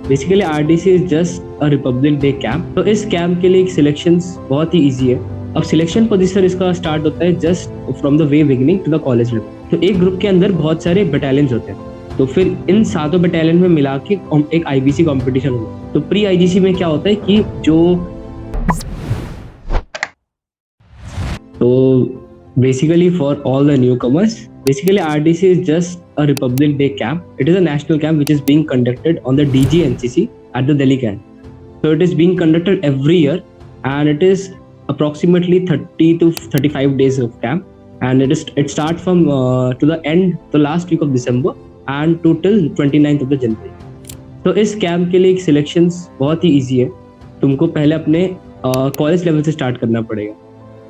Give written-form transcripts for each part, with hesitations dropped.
Basically RDC is just a republic day camp. तो इस camp के लिए सिलेक्शंस बहुत ही इजी है। अब सिलेक्शन प्रोसीजर इसका स्टार्ट होता है just from the way beginning to the college level. तो एक ग्रुप के अंदर बहुत सारे बटालियंस होते हैं, तो फिर इन सातों बटालियन में मिला के एक आईबीसी कंपटीशन होगा। तो प्री आईजीसी में क्या होता है कि तो basically for all the newcomers, basically RDC is just a Republic Day camp. It is a national camp which is being conducted on the DGNCC at the Delhi camp. So it is being conducted every year, and it is approximately 30 to 35 days of camp, and it starts from to the end, the last week of December and to till 29th of the January. तो इस camp के लिए selections बहुत ही easy है। तुमको पहले अपने college level से स्टार्ट करना पड़ेगा।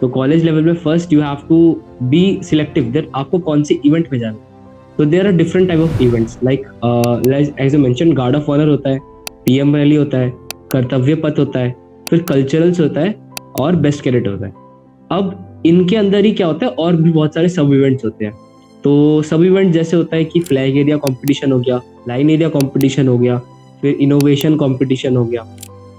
तो कॉलेज लेवल में first you have to be selective that आपको कौन से इवेंट में जाना है। तो there are different type of events like as I mention, guard of honour होता है, पीएम रैली होता है, कर्तव्य पथ होता है, फिर कल्चरल्स होता है और बेस्ट कैडेट होता है। अब इनके अंदर ही क्या होता है, और भी बहुत सारे सब इवेंट्स होते हैं। तो सब इवेंट जैसे होता है कि फ्लैग एरिया कॉम्पिटिशन हो गया, लाइन एरिया कॉम्पिटिशन हो गया, फिर इनोवेशन कॉम्पिटिशन हो गया।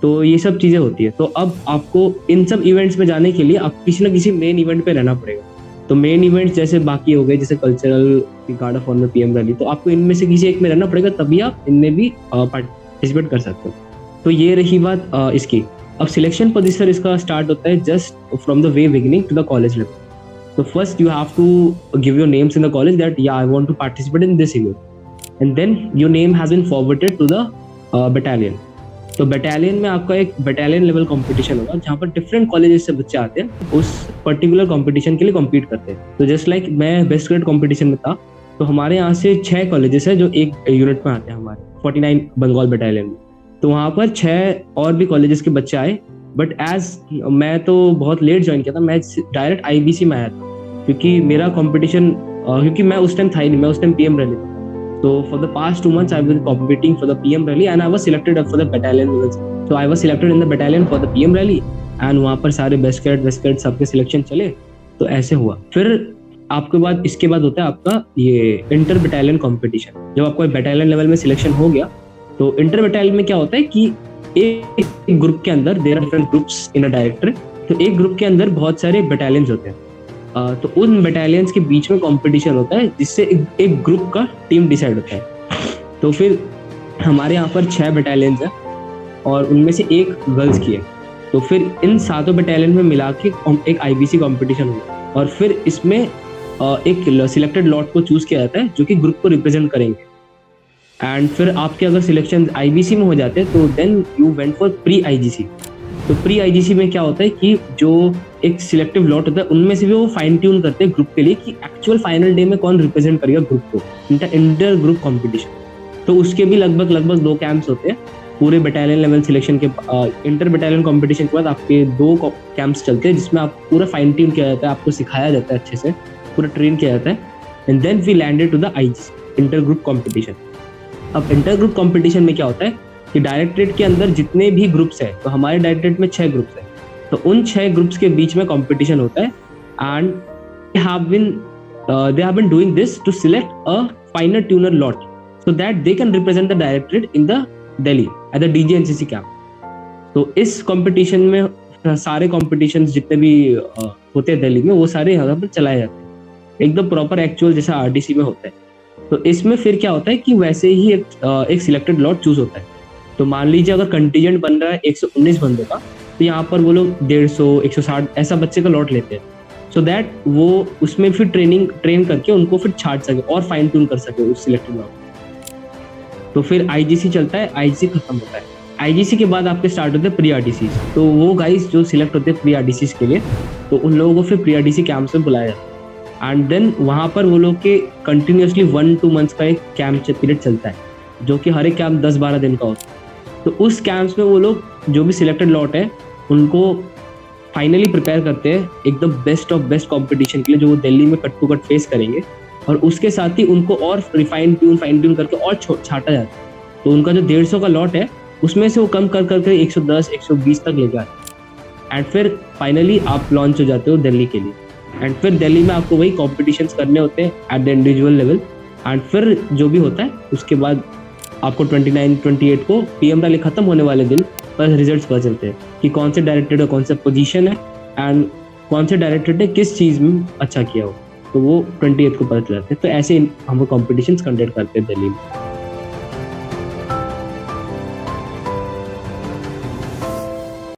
तो ये सब चीजें होती है। तो अब आपको इन सब इवेंट्स में जाने के लिए आप किसी ना किसी मेन इवेंट पे रहना पड़ेगा। तो मेन इवेंट्स जैसे बाकी हो गए, जैसे cultural, guard of honour, PM rally, तो आपको इनमें से किसी एक में रहना पड़ेगा, तभी आप इनमें भी पार्टिसिपेट कर सकते हो। तो ये रही बात इसकी। अब सिलेक्शन प्रोसीजर इसका स्टार्ट होता है just from the way beginning to the college level. तो first you have to give your names in the college that या I want to participate in this event, and then your name has been forwarded to the battalion. तो battalion में आपका एक battalion level competition होगा, जहाँ पर different colleges से बच्चे आते हैं, उस पर्टिकुलर कंपटीशन के लिए कम्पीट करते हैं। तो जस्ट लाइक मैं बेस्ट ग्रेड कंपटीशन में था, तो हमारे यहाँ से 6 कॉलेजेस हैं जो एक यूनिट में आते हैं हमारे 49 बंगाल बटालियन में। तो वहाँ पर 6 और भी कॉलेजेस के बच्चे आए, बट एज मैं तो बहुत लेट ज्वाइन किया था, मैं डायरेक्ट आईबीसी में आया था, क्योंकि मेरा कॉम्पिटिशन क्योंकि मैं उस टाइम था ही नहीं, मैं उस टाइम पीएम रैली था। So for the past 2 months, I've been competing for the PM rally, and I was selected for the battalion levels. So I was selected in the battalion for the PM rally, and वहाँ पर सारे best cadet सबके selection चले। तो ऐसे हुआ। फिर आपके बाद इसके बाद होता है आपका ये इंटर बटालियन कॉम्पिटिशन। जब आपको बटालियन लेवल में सिलेक्शन हो गया, तो इंटर बटालियन में क्या होता है कि एक ग्रुप के अंदर there are different groups in a directorate. तो एक ग्रुप के अंदर बहुत सारे बटालियंस होते हैं। तो उन बटालियंस के बीच में कंपटीशन होता है, जिससे एक ग्रुप का टीम डिसाइड होता है। तो फिर हमारे यहाँ पर 6 बटालियंस हैं और उनमें से एक गर्ल्स की है। तो फिर इन सातों बटालियन में मिला के एक आईबीसी कंपटीशन होगा, और फिर इसमें एक सिलेक्टेड लॉट को चूज किया जाता है जो कि ग्रुप को रिप्रेजेंट करेंगे। एंड फिर आपके अगर सिलेक्शन आईबीसी में हो जाते हैं, तो then you went for pre IGC. तो प्री आईजीसी में क्या होता है कि जो एक सिलेक्टिव लॉट होता है, उनमें से भी वो फाइन ट्यून करते हैं ग्रुप के लिए कि एक्चुअल फाइनल डे में कौन रिप्रेजेंट करेगा ग्रुप को, इंटर ग्रुप कंपटीशन। तो उसके भी लगभग 2 कैंप्स होते हैं पूरे बटालियन लेवल सिलेक्शन के। इंटर बटालियन कंपटीशन के बाद आपके 2 कैंप्स चलते हैं, जिसमें आप पूरा फाइन ट्यून किया जाता है, आपको सिखाया जाता है, अच्छे से पूरा ट्रेन किया जाता है। And then we landed to the IGC, inter group competition. अब इंटर ग्रुप कंपटीशन में क्या होता है कि डायरेक्टरेट के अंदर जितने भी ग्रुप्स हैं, तो हमारे डायरेक्टरेट में 6 ग्रुप्स हैं, तो उन 6 ग्रुप्स के बीच में कंपटीशन होता है। And they have been doing this to select a final tuner lot so that they can represent the directorate in the Delhi at the DGNCC camp. तो इस कंपटीशन में सारे कॉम्पिटिशन्स जितने भी होते हैं दिल्ली में, वो सारे यहाँ पर चलाए जाते हैं, एकदम प्रॉपर एक्चुअल जैसा आरडीसी में होता है। तो इसमें फिर क्या होता है कि वैसे ही एक सिलेक्टेड लॉट चूज होता है। तो मान लीजिए अगर कंटीजेंट बन रहा है 119 बंदों का, तो यहाँ पर वो लोग 150, 160 ऐसा बच्चे का लॉट लेते हैं, सो दैट वो उसमें फिर ट्रेन करके उनको फिर छाट सके और फाइन ट्यून कर सके उस सिलेक्टेड लॉट। तो फिर आईजीसी चलता है, आईजीसी खत्म होता है। आईजीसी के बाद आपके स्टार्ट होते हैं प्री आरडीसी। तो वो गाइस जो सिलेक्ट होते हैं प्री आरडीसी के लिए, तो उन लोगों को फिर प्री आरडीसी कैंप में बुलाया जाता है। एंड देन वहाँ पर वो लोग के कंटिन्यूसली 1-2 मंथ्स का एक कैंप पीरियड चलता है, जो कि हर एक कैंप 10-12 दिन का होता है। तो उस कैंप्स में वो लोग जो भी सिलेक्टेड लॉट है, उनको फाइनली प्रिपेयर करते हैं एकदम बेस्ट ऑफ बेस्ट कंपटीशन के लिए, जो वो दिल्ली में कट टू कट फेस करेंगे। और उसके साथ ही उनको और फाइन ट्यून करके और छाटा जाता है। तो उनका जो 150 का लॉट है, उसमें से वो कम कर 110, 120 तक ले जाते हैं। एंड फिर फाइनली आप लॉन्च हो जाते हो दिल्ली के लिए। एंड फिर दिल्ली में आपको वही कॉम्पिटिशन्स करने होते हैं at the individual level. And फिर जो भी होता है उसके बाद आपको 29-28 को पीएम रैली खत्म होने वाले दिन पर रिजल्ट्स पता चलते हैं कि कौन से डायरेक्टरेट का कौन सा पोजीशन है एंड कौन से डायरेक्टरेट ने किस चीज़ में अच्छा किया हो, तो वो 28 को पता चलता है। तो ऐसे हम कॉम्पिटिशन्स कंडक्ट करते हैं दिल्ली में।